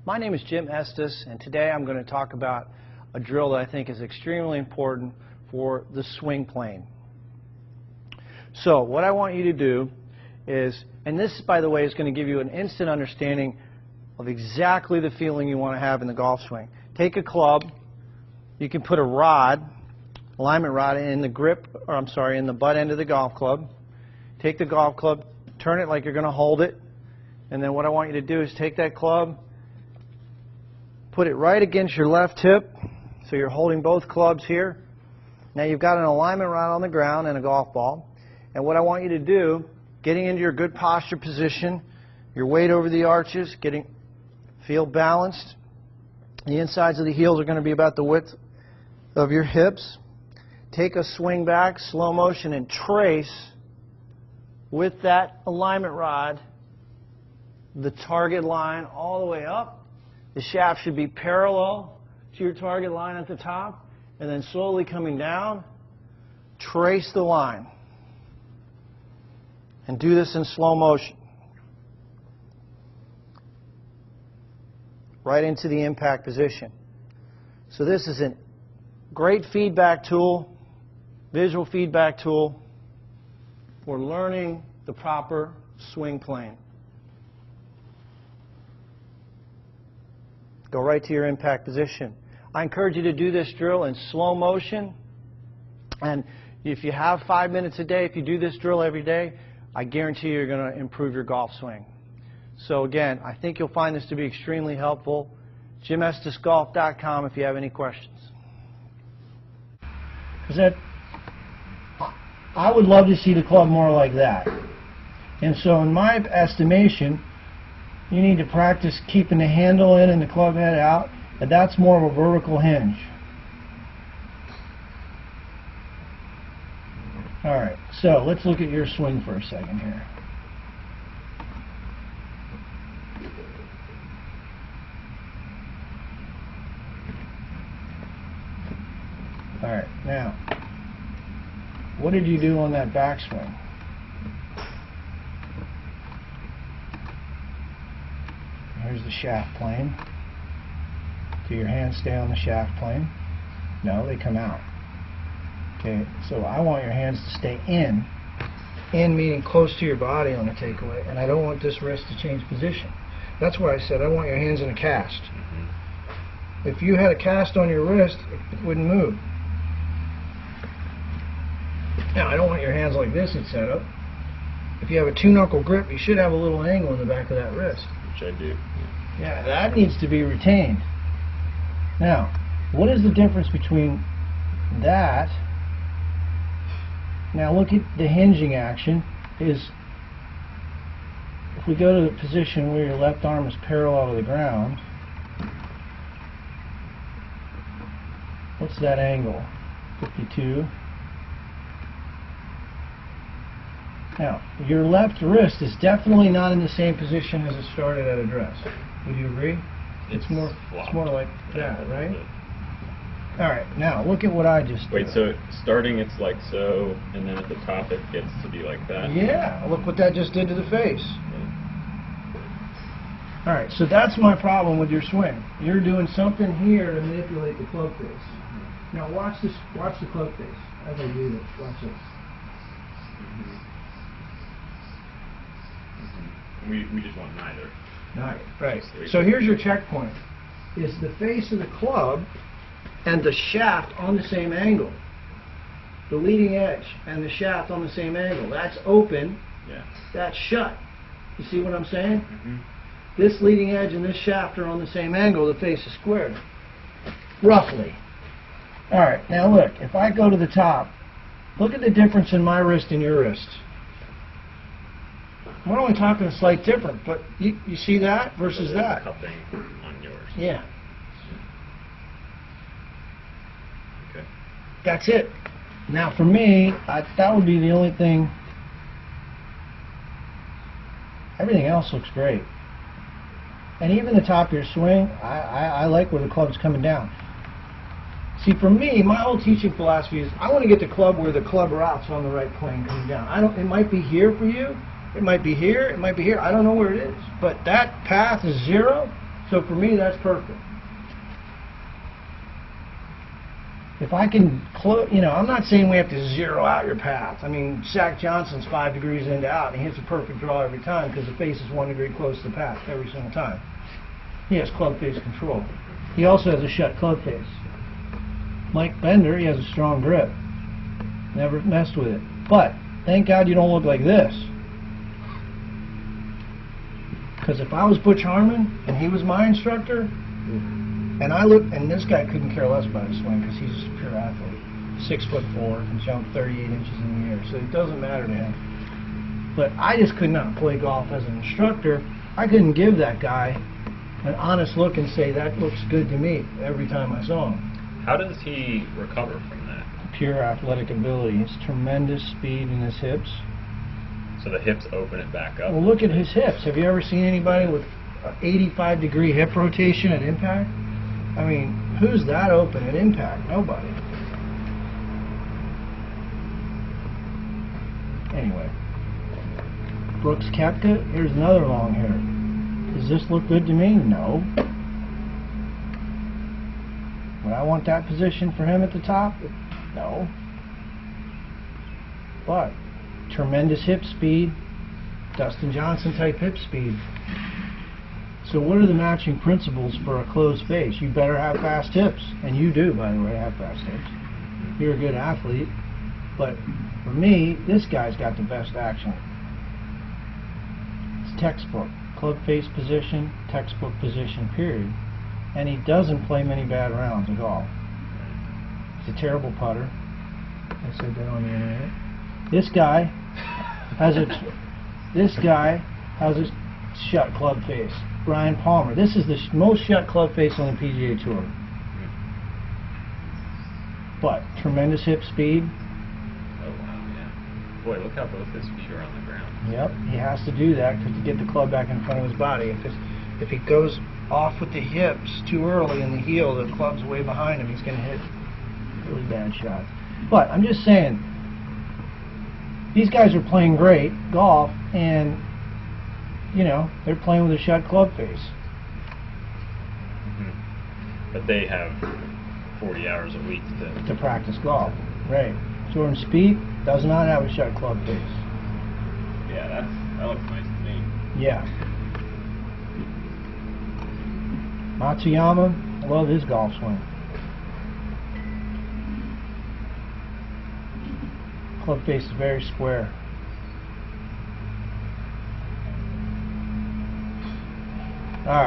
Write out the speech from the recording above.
My name is Jim Estes, and today I'm going to talk about a drill that I think is extremely important for the swing plane. So what I want you to do is, and this, by the way, is going to give you an instant understanding of exactly the feeling you want to have in the golf swing. Take a club. You can put a rod, alignment rod, in the grip, or I'm sorry, in the butt end of the golf club. Take the golf club, turn it like you're going to hold it, and then what I want you to do is take that club, put it right against your left hip, so you're holding both clubs here. Now you've got an alignment rod on the ground and a golf ball, and what I want you to do, getting into your good posture position, your weight over the arches, feel balanced. The insides of the heels are going to be about the width of your hips. Take a swing back, slow motion, and trace with that alignment rod the target line all the way up. The shaft should be parallel to your target line at the top, and then slowly coming down, trace the line. And do this in slow motion. Right into the impact position. So this is a great feedback tool, visual feedback tool for learning the proper swing plane. Go right to your impact position. I encourage you to do this drill in slow motion. And if you have 5 minutes a day, if you do this drill every day, I guarantee you're going to improve your golf swing. So again, I think you'll find this to be extremely helpful. JimEstesGolf.com if you have any questions. I would love to see the club more like that. And so in my estimation, you need to practice keeping the handle in and the club head out, and that's more of a vertical hinge. Alright, so let's look at your swing for a second here. Alright, now, what did you do on that backswing? Here's the shaft plane. Do your hands stay on the shaft plane? No, they come out. Okay, so I want your hands to stay in. In meaning close to your body on the takeaway, and I don't want this wrist to change position. That's why I said I want your hands in a cast. If you had a cast on your wrist, it wouldn't move. Now, I don't want your hands like this in setup. If you have a two-knuckle grip, you should have a little angle in the back of that wrist. Which I do. Yeah, that needs to be retained. Now, what is the difference between that? Now look at the hinging action. If we go to the position where your left arm is parallel to the ground, what's that angle? 52. Now, your left wrist is definitely not in the same position as it started at address. Would you agree? It's more like that, right? All right, now look at what I just did. Wait, so starting it's like so, and then at the top it gets to be like that? Yeah, look what that just did to the face. All right, so that's my problem with your swing. You're doing something here to manipulate the club face. Now watch this. Watch the club face as I do this. Watch this. We just want neither. Neither. Right. So here's your checkpoint. Is the face of the club and the shaft on the same angle. The leading edge and the shaft on the same angle. That's open. Yeah. That's shut. You see what I'm saying? This leading edge and this shaft are on the same angle. The face is squared. Roughly. All right. Now look. If I go to the top, look at the difference in my wrist and your wrist. We're only talking a slight difference, but you see that versus that. Cupping on yours. Yeah. Okay. That's it. Now for me, that would be the only thing. Everything else looks great. And even the top of your swing, I like where the club's coming down. See, for me, my whole teaching philosophy is I want to get the club where the club route's on the right plane coming down. It might be here for you. It might be here. It might be here. I don't know where it is. But that path is 0. So for me, that's perfect. If I can, I'm not saying we have to zero out your path. I mean, Zach Johnson's 5 degrees into out, and he hits a perfect draw every time because the face is 1 degree close to the path every single time. He has club face control. He also has a shut club face. Mike Bender, he has a strong grip. Never messed with it. But thank God you don't look like this. Because if I was Butch Harmon and he was my instructor, and this guy couldn't care less about his swing because he's just a pure athlete. 6'4", can jump 38 inches in the air, so it doesn't matter to him. But I just could not play golf as an instructor. I couldn't give that guy an honest look and say, that looks good to me every time I saw him. How does he recover from that? Pure athletic ability. It's tremendous speed in his hips. So the hips open it back up? Well, look at his hips. Have you ever seen anybody with an 85-degree hip rotation at impact? I mean, who's that open at impact? Nobody. Anyway. Brooks Koepka, here's another long hair. Does this look good to me? No. Would I want that position for him at the top? No. But tremendous hip speed, Dustin Johnson type hip speed. So what are the matching principles for a closed face? You better have fast hips, and you do, by the way, have fast hips. You're a good athlete, but for me, this guy's got the best action. It's textbook. Club face position, textbook position, period. And he doesn't play many bad rounds of golf. He's a terrible putter. I said that on the internet. This guy has a shut club face. Brian Palmer. This is the most shut club face on the PGA Tour. But tremendous hip speed. Oh wow, yeah. Boy, look how both his feet are on the ground. Yep, he has to do that to get the club back in front of his body. If he goes off with the hips too early in the heel, the club's way behind him. He's going to hit really bad shots. But I'm just saying, these guys are playing great golf, and they're playing with a shut club face. Mm-hmm. But they have 40 hours a week to practice golf. Right. Jordan Spieth does not have a shut club face. Yeah, that looks nice to me. Yeah. Matsuyama, I love his golf swing. Club face is very square. All right.